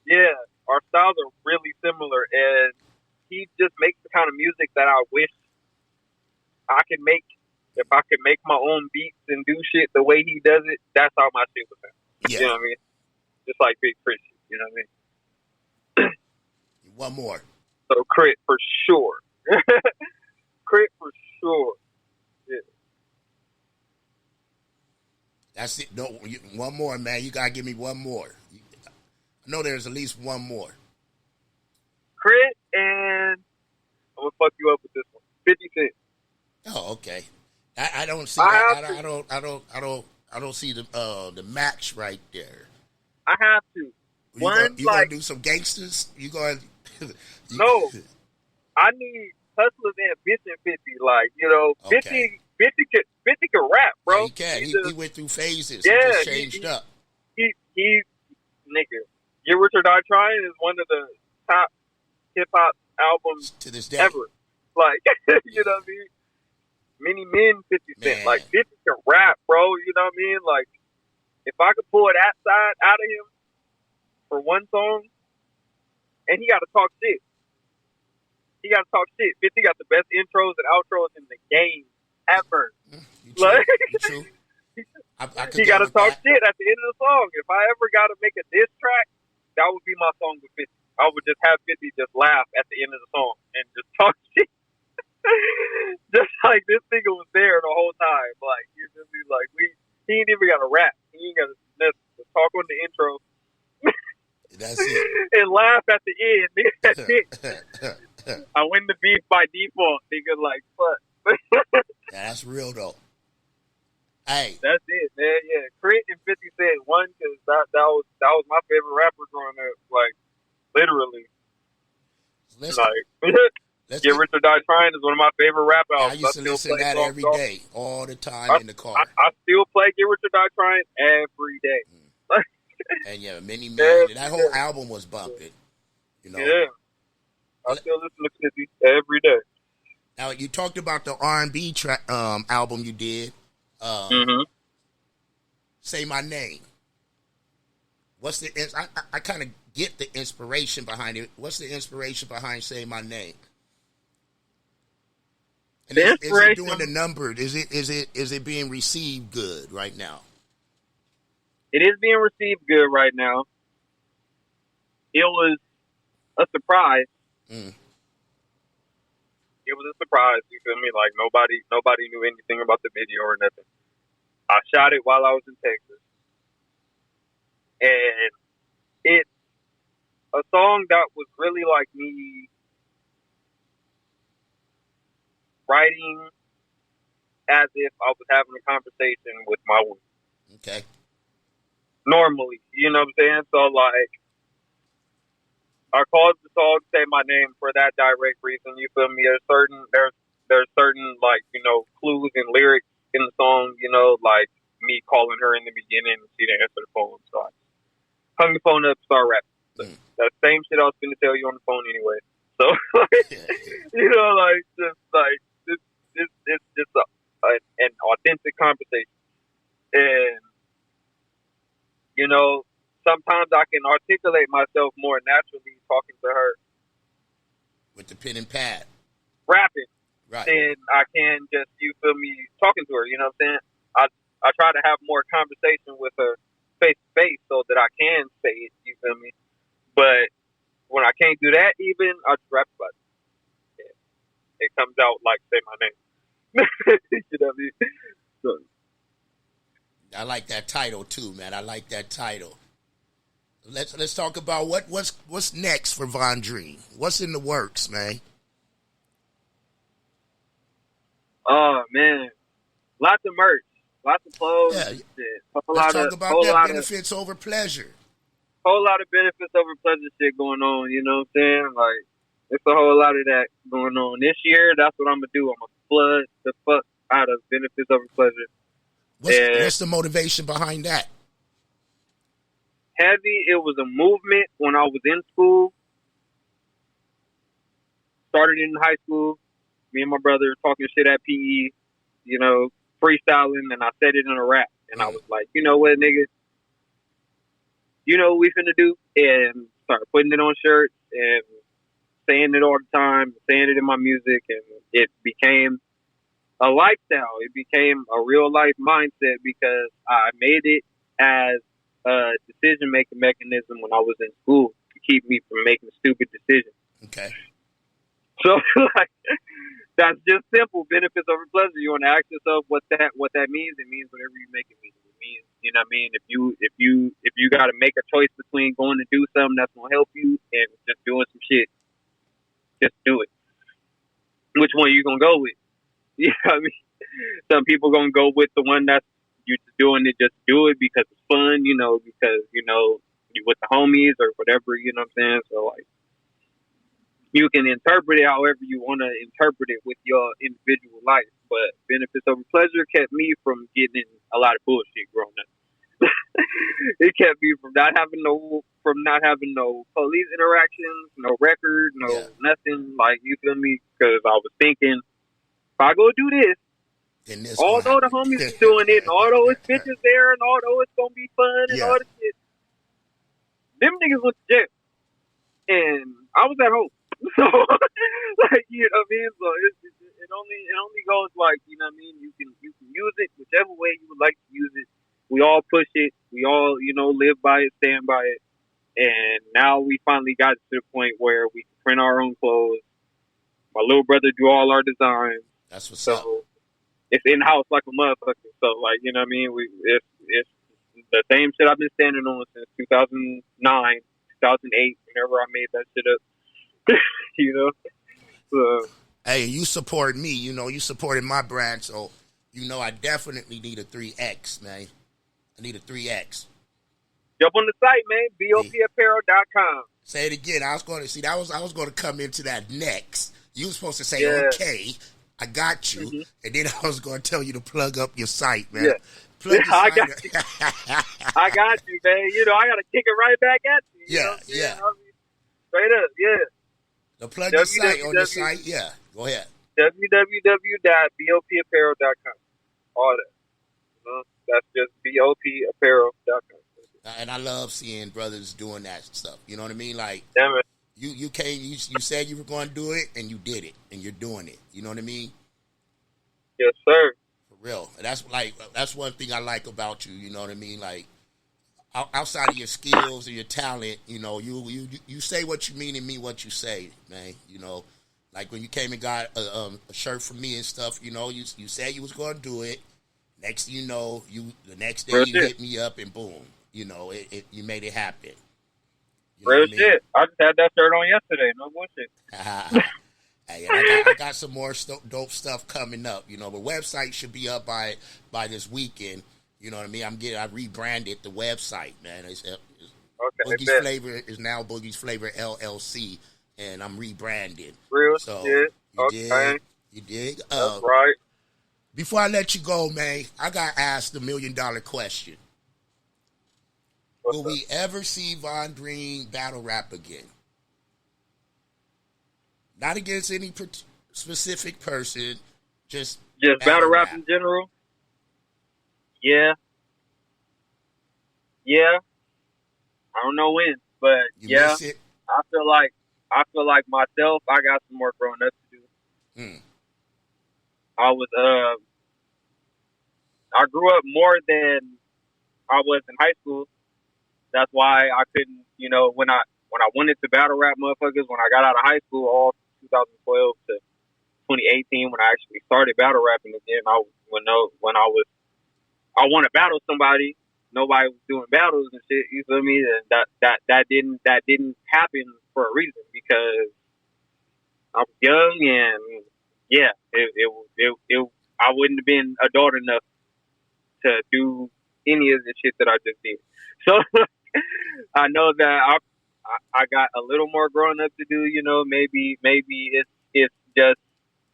Yeah, our styles are really similar, and he just makes the kind of music that I wish I could make. If I could make my own beats and do shit the way he does it, that's how my shit would sound. Yeah. You know what I mean? Just like Big Crit. You know what I mean? One more. So Crit for sure. Crit for sure. Yeah. That's it. No, one more, man. You gotta give me one more. I know there's at least one more. Crit, and I'm gonna fuck you up with this one. 50 Cent. Oh, okay. I don't see that. I don't see the match right there. I have to. You gonna do some gangsters? No. I need Hustlers and Ambition 50. Like, 50 can rap, bro. Yeah, he can. He went through phases. Yeah, he just changed up. He nigga. Get Rich or Die Trying is one of the top hip hop albums to this day ever. Like, you know what I mean? Many Men 50 Cent. Man. Like, 50 can rap, bro. You know what I mean? Like, if I could pull that side out of him for one song, and he got to talk shit. 50 got the best intros and outros in the game ever. You true. He got to talk shit at the end of the song. If I ever got to make a diss track, that would be my song with 50. I would just have 50 just laugh at the end of the song and just talk shit. Just like this nigga was there the whole time. Like, you just be like, he ain't even got to rap. He ain't got to just talk on the intro. That's it. And laugh at the end. Nigga, that's it. I win the beef by default. Nigga, like, fuck. Yeah, that's real though. Hey, that's it, man. Yeah, Crit and 50 Cent one because that was my favorite rapper growing up. Like, literally. Get Rich or Die Trying is one of my favorite rap albums. I used to listen to that every day, all the time in the car. I still play Get Rich or Die Trying every day. And yeah, Many Men. That whole album was bumping. Yeah. I still listen to 50 every day. Now, you talked about the R&B album you did. Say My Name. What's the? I kind of get the inspiration behind it. What's the inspiration behind Say My Name? And is it doing the numbers? Is it being received good right now? It is being received good right now. It was a surprise. It was a surprise. You feel me? Like nobody knew anything about the video or nothing. I shot it while I was in Texas, and it's a song that was really like me writing as if I was having a conversation with my woman. Okay. Normally, you know what I'm saying? So, like, I called the song Say My Name for that direct reason. You feel me? There's certain, like, you know, clues and lyrics in the song, you know, like me calling her in the beginning and she didn't answer the phone. So I hung the phone up, started rapping. So that same shit I was going to tell you on the phone anyway. So, you know, like, it's just an authentic conversation. And, you know, sometimes I can articulate myself more naturally talking to her. With the pen and pad. Rapping. Right. And I can just, you feel me, talking to her, you know what I'm saying? I try to have more conversation with her face to face so that I can say it, you feel me? But when I can't do that even, I just rap about it. Yeah. It comes out like Say My Name. You know what I mean? So. I like that title too, man. I like that title. Let's talk about what's next for Von Dream. What's in the works, man? Oh man, lots of merch, lots of clothes. Yeah. And shit. Let's talk about that benefits over pleasure. Whole lot of benefits over pleasure shit going on. You know what I'm saying? Like it's a whole lot of that going on this year. That's what I'm gonna do. I'm gonna flood the fuck out of benefits over pleasure. What's the motivation behind that? Heavy. It was a movement when I was in school. Started in high school. Me and my brother talking shit at PE, you know, freestyling, and I said it in a rap. And I was like, you know what, nigga? You know what we finna do? And started putting it on shirts and saying it all the time, saying it in my music, and it became a lifestyle. It became a real life mindset because I made it as a decision-making mechanism when I was in school to keep me from making stupid decisions. Okay. So, like, that's just simple. Benefits over pleasure. You want to ask yourself what that means. It means whatever you make it mean. It means, you know what I mean? If you got to make a choice between going to do something that's going to help you and just doing some shit, just do it. Which one you going to go with? You know what I mean? Some people going to go with the one that's you just doing it, just do it because it's fun, you know, because, you know, you with the homies or whatever, you know what I'm saying? So, like, you can interpret it however you want to interpret it with your individual life. But benefits over pleasure kept me from getting a lot of bullshit growing up. It kept me from not having no police interactions, no record, nothing. Like, you feel me? Because I was thinking, if I go do this, although the homies is doing it, and although it's bitches there, and although it's gonna be fun and all this shit, them niggas went to jail, and I was at home. So, like, you know what I mean? So it only goes like, you know what I mean? You can use it whichever way you would like to use it. We all push it. We all, you know, live by it, stand by it. And now we finally got to the point where we can print our own clothes. My little brother do all our designs. That's what's up. It's in house like a motherfucker. So, like, you know what I mean? It's the same shit I've been standing on since 2009, 2008. Whenever I made that shit up. You know, so hey, you support me. You know, you supported my brand, so you know I definitely need a 3X, man. I need a 3X. Jump on the site, man. bopapparel.com. Say it again. I was going to come into that next. You were supposed to say, okay, I got you, and then I was going to tell you to plug up your site, man. Yeah. I got you. I got you, man. You know, I got to kick it right back at you. You know what I'm saying? I mean, straight up, yeah. The plug your site on the site. Yeah, go ahead. www.bopapparel.com. All that. That's just bopapparel.com. And I love seeing brothers doing that stuff. You know what I mean? Like, Damn it. you said you were going to do it, and you did it, and you're doing it. You know what I mean? Yes, sir. For real. That's one thing I like about you. You know what I mean? Like, outside of your skills and your talent, you know, you say what you mean and mean what you say, man. You know, like when you came and got a shirt from me and stuff. You know, you said you was going to do it. Next thing you know, the next day you hit me up and boom. You know, you made it happen. You know Real shit. I just had that shirt on yesterday. No bullshit. Hey, I got some more dope stuff coming up. You know, the website should be up by this weekend. You know what I mean? I rebranded the website, man. Boogie's Flavor is now Boogie's Flavor LLC, and I'm rebranded. Real so shit. You dig? That's right. Before I let you go, man, I got asked the $1 million question. Will we ever see Von Dream battle rap again? Not against any specific person, just battle rap in general. Yeah. I don't know when, but miss it? I feel like myself, I got some more growing up to do. I grew up more than I was in high school. That's why I couldn't, you know, when I wanted to battle rap motherfuckers, when I got out of high school, all 2012 to 2018, when I actually started battle rapping again, I want to battle somebody. Nobody was doing battles and shit. You feel me? And that didn't happen for a reason, because I was young and I wouldn't have been adult enough to do any of the shit that I just did. So I know that I got a little more growing up to do. You know, maybe it's just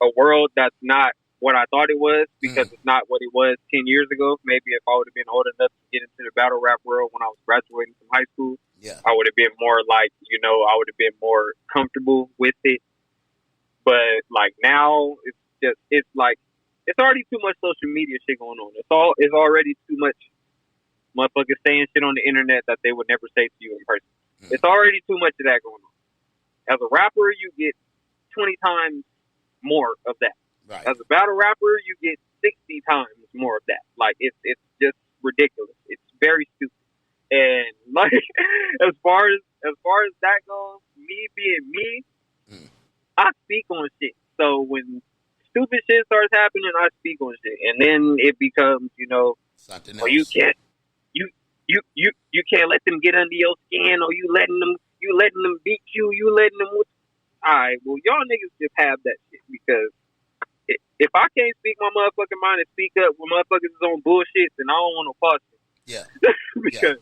a world that's not what I thought it was, because it's not what it was 10 years ago. Maybe if I would have been old enough to get into the battle rap world when I was graduating from high school, I would have been more like, you know, I would have been more comfortable with it. But like now, it's like, it's already too much social media shit going on. It's already too much motherfuckers saying shit on the internet that they would never say to you in person. It's already too much of that going on. As a rapper, you get 20 times more of that. Right. As a battle rapper, you get 60 times more of that. Like, it's just ridiculous. It's very stupid. And like, as far as that goes, me being me, I speak on shit. So when stupid shit starts happening, I speak on shit, and then it becomes, you know, something or else. you can't let them get under your skin, or you letting them beat you, all right, well, y'all niggas just have that shit, because if I can't speak my motherfucking mind and speak up when motherfuckers is on bullshit, then I don't want no part of it. Yeah. Because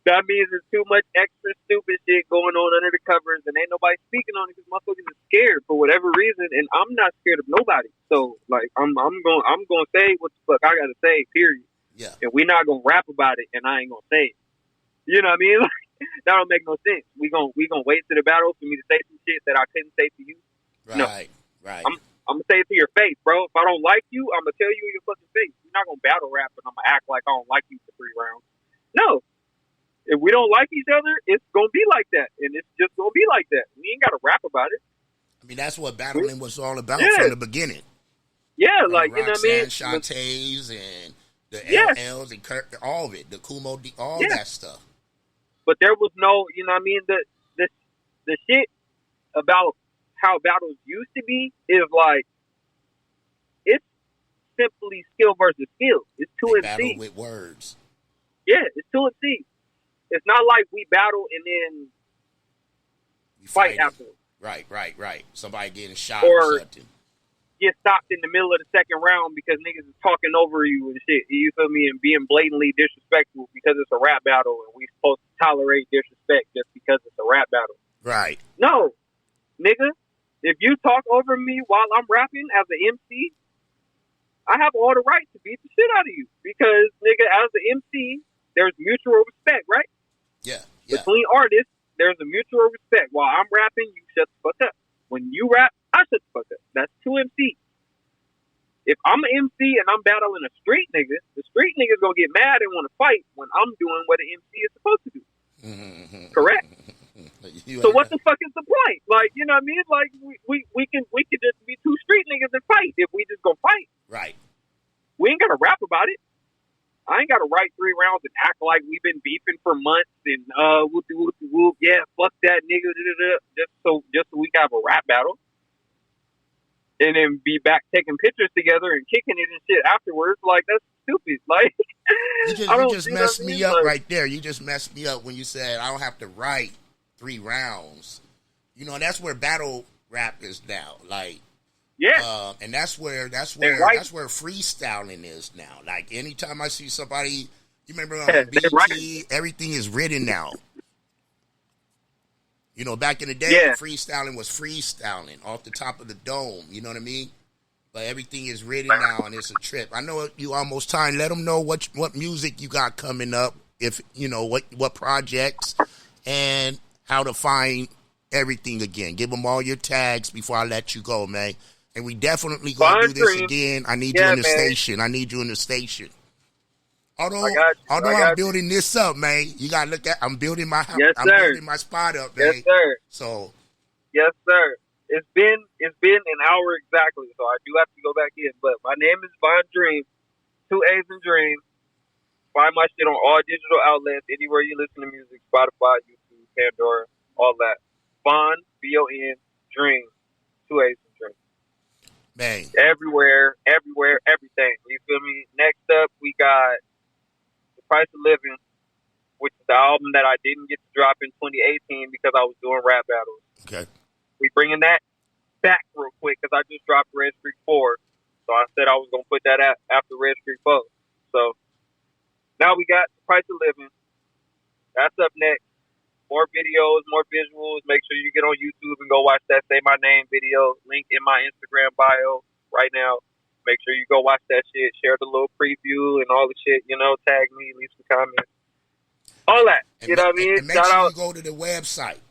that means there's too much extra stupid shit going on under the covers, and ain't nobody speaking on it because motherfuckers are scared for whatever reason, and I'm not scared of nobody. So like I'm gonna say what the fuck I gotta say, period. Yeah. And we're not gonna rap about it, and I ain't gonna say it. You know what I mean? Like, that don't make no sense. We gonna wait to the battle for me to say some shit that I couldn't say to you. Right. No. Right. I'm gonna say it to your face, bro. If I don't like you, I'm gonna tell you in your fucking face. We're not gonna battle rap and I'm gonna act like I don't like you for 3 rounds. No. If we don't like each other, it's gonna be like that, and it's just gonna be like that. We ain't gotta rap about it. I mean, that's what battling was all about from the beginning. Yeah, from like, you know what I mean? Shantae's and the LLs and Kirk, all of it, the Kumo, all that stuff. But there was no, you know what I mean? The shit about how battles used to be is like, it's simply skill versus skill. It's 2 and battle C with words. Yeah, it's 2 and C. It's not like we battle and then fight afterwards. Right. Somebody getting shot or something. Get stopped in the middle of the second round because niggas is talking over you and shit. You feel me? And being blatantly disrespectful because it's a rap battle and we supposed to tolerate disrespect just because it's a rap battle. Right. No, nigga. If you talk over me while I'm rapping as an MC, I have all the right to beat the shit out of you. Because, nigga, as an MC, there's mutual respect, right? Yeah. Between artists, there's a mutual respect. While I'm rapping, you shut the fuck up. When you rap, I shut the fuck up. That's two MCs. If I'm an MC and I'm battling a street nigga, the street nigga's gonna get mad and want to fight when I'm doing what an MC is supposed to do. Correct? So what the fuck is the point? Like, you know what I mean? Like, we can just be two street niggas and fight if we just gonna fight. Right. We ain't gotta rap about it. I ain't gotta write 3 rounds and act like we've been beefing for months and whoop, yeah, fuck that nigga, just so we can have a rap battle. And then be back taking pictures together and kicking it and shit afterwards. Like, that's stupid. Like, you just messed me up right there. You just messed me up when you said I don't have to write 3 rounds. You know, that's where battle rap is now. Like, yeah, and that's where freestyling is now. Like, anytime I see somebody, you remember on BT, everything is written now. You know, back in the day, freestyling was freestyling off the top of the dome. You know what I mean? But everything is written now, and it's a trip. I know you almost time. Let them know what music you got coming up. If you know what projects and how to find everything again. Give them all your tags before I let you go, man. And we definitely gonna do this again. I need you in the station. I need you in the station. Although I'm building this up, man, you gotta look at. I'm building my house. Yes, I'm building my spot up, man. Yes, sir. So, yes, sir. It's been an hour exactly, so I do have to go back in. But my name is Von Dream, 2 A's in Dream. Find my shit on all digital outlets, anywhere you listen to music, Spotify, YouTube, Pandora, all that. Von, B-O-N, Dream, 2 A's in Dream. Man. Everywhere, everything. You feel me? Next up, we got The Price of Living, which is the album that I didn't get to drop in 2018 because I was doing rap battles. Okay. We bringing that back real quick because I just dropped Red Streak 4. So I said I was going to put that after Red Streak 4. So now we got The Price of Living. That's up next. More videos, more visuals. Make sure you get on YouTube and go watch that Say My Name video. Link in my Instagram bio right now. Make sure you go watch that shit. Share the little preview and all the shit. You know, tag me, leave some comments. All that. You know what I mean? And make sure you go to the website.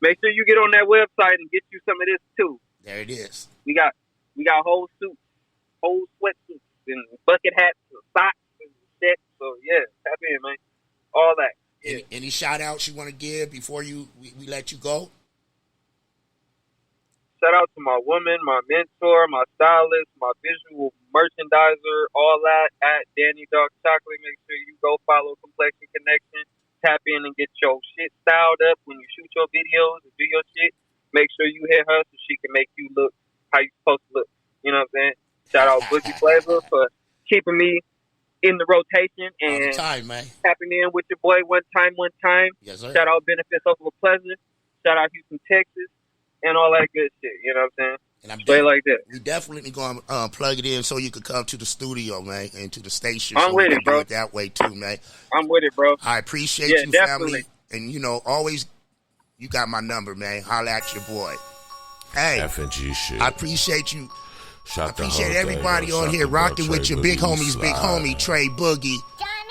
Make sure you get on that website and get you some of this too. There it is. We got whole suits, whole sweatsuits, and bucket hats, and socks, and shit. So yeah, tap in, man. All that. Yeah. Any shout outs you want to give before we let you go? Shout out to my woman, my mentor, my stylist, my visual merchandiser, all that at Danny Dog Chocolate. Make sure you go follow Complexion Connection. Tap in and get your shit styled up when you shoot your videos and do your shit. Make sure you hit her so she can make you look how you supposed to look. You know what I'm saying? Shout out Boogie Flava for keeping me in the rotation and tapping in with your boy one time. Yes, sir. Shout out Benefits Over Pleasant. Shout out Houston, Texas, and all that good shit. You know what I'm saying? And straight like that. We definitely going to plug it in so you could come to the studio, man, and to the station. I'm with it, bro. Do it that way too, man. I'm with it, bro. I appreciate you, definitely. family, and you know, always you got my number, man. Holla at your boy. Hey, FNG shit. I appreciate you. I appreciate everybody on here rocking with your big homies, big homie Trey Boogie.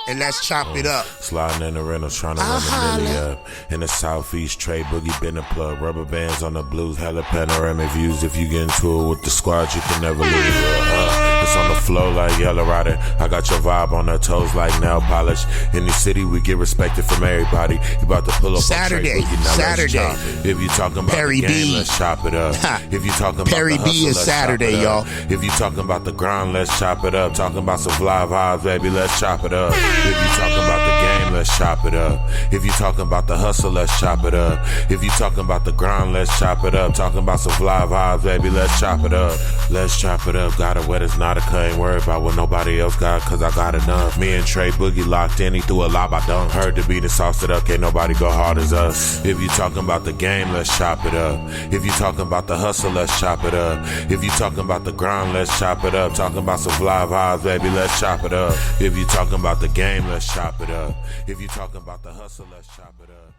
And let's chop it up. Sliding in the rentals, trying to run the milli up. In the southeast, Trey Boogie been a plug. Rubber bands on the blues, hella panoramic views. If you get into it with the squad, you can never lose. It's on the flow like Yellow Rider. I got your vibe on her toes like nail polish. In the city, we get respected from everybody. You about to pull up Saturday, on Trey Boogie, now Saturday. Let's chop it. If you talking about Perry the game, B. let's chop it up. If you talking about Perry the B hustle, is let's Saturday, chop it up. y'all. If you talking about the grind, let's chop it up. Talking about some Flava, baby, let's chop it up. If you talking about the game, let's chop it up. If you talking about the hustle, let's chop it up. If you talking about the grind, let's chop it up. Talking about some Flava, baby, let's chop it up. Let's chop it up. Got it wet, it's not a cut. Ain't worried about what nobody else got, cause I got enough. Me and Trey Boogie locked in, he threw a lob, I dunk. Heard the beat and sauced it up, can't nobody go hard as us. If you talking about the game, let's chop it up. If you talking about the hustle, let's chop it up. If you talking about the grind, let's chop it up. Talking about some Flava, baby, let's chop it up. If you talking about the game, let's chop it up. If you talking about the hustle, let's chop it up.